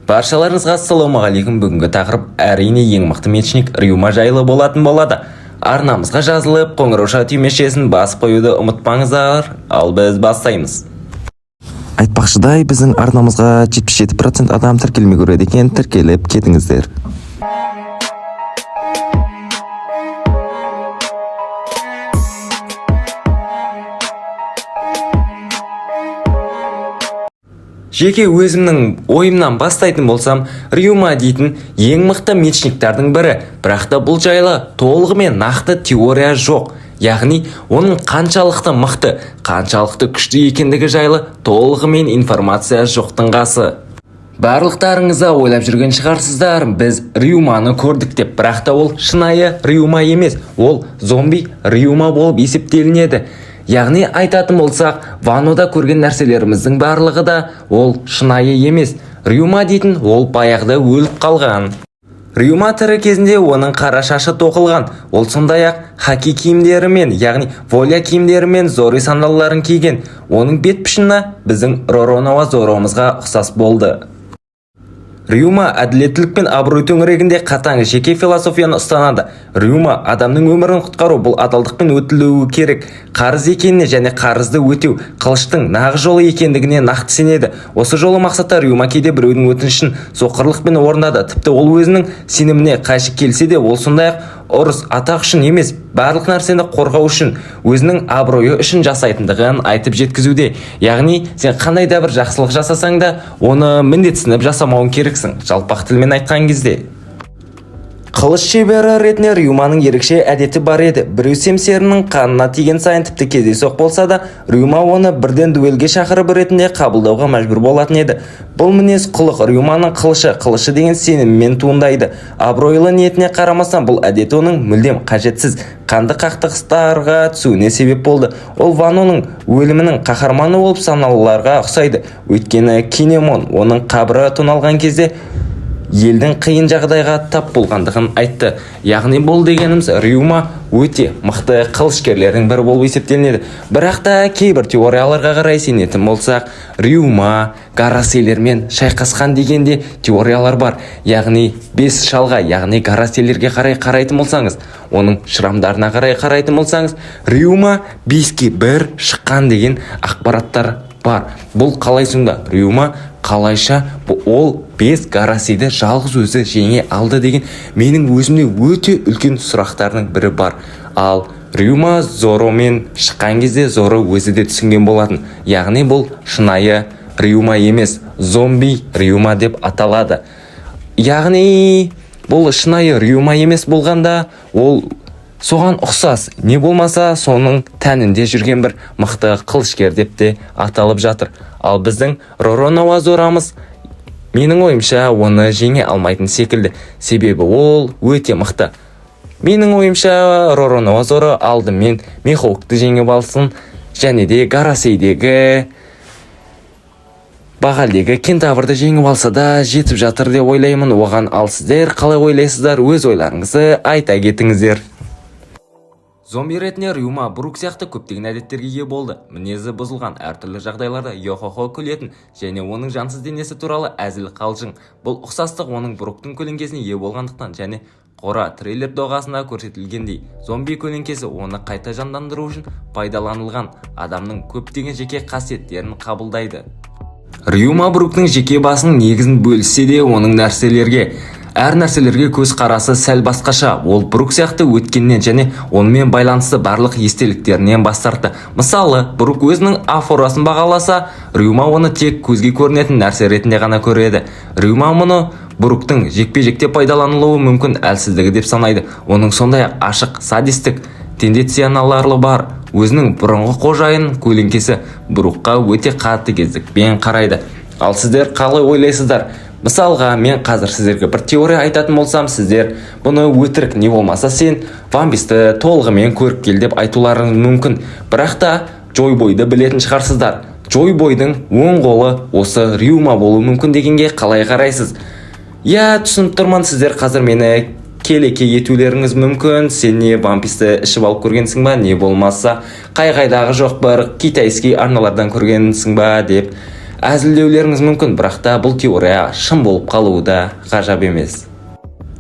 Баршаларыңызға ассалаумағалейкум. Бүгінгі тақырып әрине ең мықты мечник Рюма жайлы болатын болады. Арнамызға жазылып, қоңырауша түймешесін басып қоюды ұмытпаңыздар. Ал біз бастаймыз. Айтпақшыдай, біздің арнамызға 77% адам тіркелмей көреді екен, тіркеліп кетіңіздер. Жеке өзімнің ойымнан бастайтын болсам, Рюма дейтін ең мықты мечниктардың бірі, бірақ та бұл жайлы толығымен нақты теория жоқ. Яғни, оның қаншалықты мықты, қаншалықты күшті екендігі жайлы толығымен информация жоқтың қасы. Барлықтарыңызға ойлап жүрген шығарсыздар, біз Рюманы көрдік деп, бірақ та ол шынайы Рюма емес, ол зомби Рюма болып есептелінеді. Яғни айтатын болсақ, Ванода көрген нәрселеріміздің барлығы да ол шынайы емес. Рюма дейтін ол баяғыда өліп қалған. Рюма тірі кезінде оның қара шашы тоқылған. Ол сондай-ақ хаки киімдерімен, яғни воля киімдерімен зори сандалларын киген. Оның бет пішіні біздің Ророноа Зоромызға ұқсас болды. Рюма әділеттілік пен абырой төңірегінде қатаң жеке философияны ұстанады. Рюма адамның өмірін құтқару, бұл адалдықпен өтілуі керек. Қарыз екеніне және қарызды өтеу қылыштың нағыз жолы екендігіне нақты сенеді. Осы жолы мақсатта Рюма кейде біреудің өтінішін соқырлықпен орындады. Тіпті ол өзінің сеніміне қайшы келсе де, ол сондай-ақ ұрыс атақ үшін емес, барлық нәрсені қорғау үшін, өзінің абыройы үшін жасайтындығын айтып жеткізуде. Яғни, сен қандай да бір жақсылық жасасаң да, оны міндетсініп жасамауың керексің, жалпақ тілмен айтқан кезде. Қылыш шебері ретінде Рюманың ерекше әдеті бар еді. Біреу семсерінің қанына тиген сайын, тіпті кездейсоқ болса да, Рюма оны бірден дуэлге шақырып ретінде қабылдауға мәжбүр болатын еді. Бұл мінез құлық Рюманың қылышы деген сеніммен туындайды. Абыройлы ниетіне қарамастан, бұл әдет оның мүлдем қажетсіз қанды қақтығыстарға түсуіне себеп болды. Ол Ваноның өлімінің қаһарманы болып саналыларға ұқсайды. Өйткені Кинемон оның қабірі тоналған кезде елдің қиын жағдайға тап болғандығын айтты. Яғни бұл дегеніміз Рюма өте мықты қылышкерлердің бірі болып есептелінеді. Бірақ та кейбір теорияларға қарай сенетін болсақ, Рюма гараселермен шайқасқан дегенде теориялар бар. Яғни 5 шалға, яғни гараселерге қарай қарайтын болсаңыз, оның шырамдарына қарай қарайтын болсаңыз, Рюма 5-ке 1 шыққан деген ақпараттар бар. Бұл қалай сонда? Рюма қалайша ол 5 гарасиді жалғыз өзі жеңе алды деген менің өзімде өте үлкен сұрақтардың бірі бар. Ал Рюма Зоромен шыққан кезде Зоро өзі де түсінген болатын. Яғни бұл шынайы Рюма емес, зомби Рюма деп аталады. Яғни бұл шынайы Рюма емес болғанда, ол соған ұқсас, не болмаса соның тәнінде жүрген бір мықты қылышкер деп те аталып жатыр. Ал біздің Ророноа Зорамыз, менің ойымша, оны жеңе алмайтын секілді. Себебі ол өте мықты. Менің ойымша, Ророноа Зоро алдымен Мехоукты жеңіп алсын, және де Гарасейдегі Бағалдегі кентаврды жеңіп алса да жетіп жатыр деп ойлаймын. Оған ал сіздер қалай ойлайсыздар? Өз ойларыңызды айта кетіңіздер. Зомби ретінде Рюма Брук сияқты көптеген әдеттерге ие болды. Мінезі бұзылған, әртүрлі жағдайларда йо-хо-хо күлетін және оның жансыз денесі туралы әзіл қалжың. Бұл ұқсастық оның Бруктың көлеңкесіне ие болғандықтан және қора трейлер доғасында көрсетілгендей. Зомби көлеңкесі оны қайта жандандыру үшін пайдаланылған, адамның көптеген жеке қасиеттерін қабылдайды. Рюма Бруктың жеке басының негізін бөліссе де, оның әр нәрселерге көз қарасы сәл басқаша. Ол Брук сияқты өткеннен және онымен байланысты барлық естеліктерінен бас тартты. Мысалы, Брук өзінің афорасын бағаласа, Рюма оны тек көзге көрінетін нәрсе ретінде ғана көреді. Рюма мұны Бруктың жекпе-жекте пайдаланылуы мүмкін әлсіздігі деп санайды. Оның сондай ашық садистік тенденциялары бар. Өзінің бұрынғы қожайын көлеңкесі Брукқа өте қатты кездікпен қарайды. Ал сіздер қалай ойлайсыздар? Мысалға, мен қазір сіздерге бір теория айтатын болсам, сіздер бұны өтірік, не болмаса сен вамписті толығымен көріп кел деп айтуларың мүмкін. Бірақ та Джойбойды білетін шығарсыздар. Джойбойдың оң қолы осы Рюма болуы мүмкін дегенге қалай қарайсыз? Я, түсініп тұрмын, сіздер қазір мені келеке етулеріңіз мүмкін. Сен не вамписті ішіп алып көргенсің ба, не болмаса қай-қайдағы жоқ бір китайский арналардан көргенсің ба деп әзілдеулеріңіз мүмкін, бірақ та бұл теория шын болып қалуы да ғажап емес.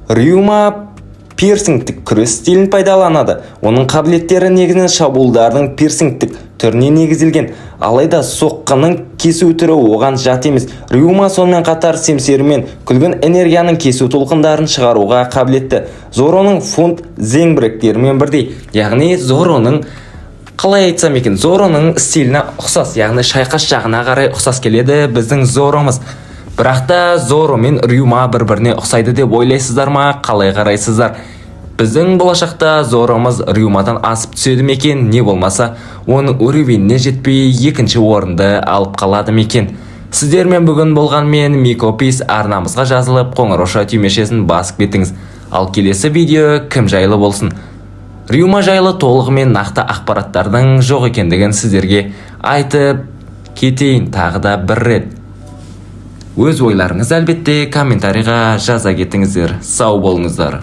Рюма пирсингтік күрес стилін пайдаланады. Оның қабілеттері негізінен шабуылдардың пирсингтік түріне негізделген, алайда соққының кесу түрі оған жат емес. Рюма сонымен қатар семсері мен күлгін энергияның кесу толқындарын шығаруға қабілетті. Зороның фунт зеңбіректерімен бірдей, яғни Зороның қалай айтсам екен, Зороның стиліне ұқсас, яғни шайқас жағына қарай ұқсас келеді біздің Зоромыз. Бірақ та Зоро мен Рюма бір-біріне ұқсайды деп ойлайсыздар ма, қалай қарайсыздар? Біздің болашақта Зоромыз Рюмадан асып түседі мекен, не болмаса оның уровеніне жетпей екінші орынды алып қалады мекен. Сіздермен бүгін болғанмен Микопис арнамызға жазылып қоңырауша түймешесін басып кетіңіз. Ал келесі видео кім жайлы болсын? Рюма жайлы толығымен нақты ақпараттардың жоқ екендігін сіздерге айтып кетейін тағы да бір рет. Өз ойларыңыз әлбетте комментарийға жаза кетіңіздер. Сау болыңыздар.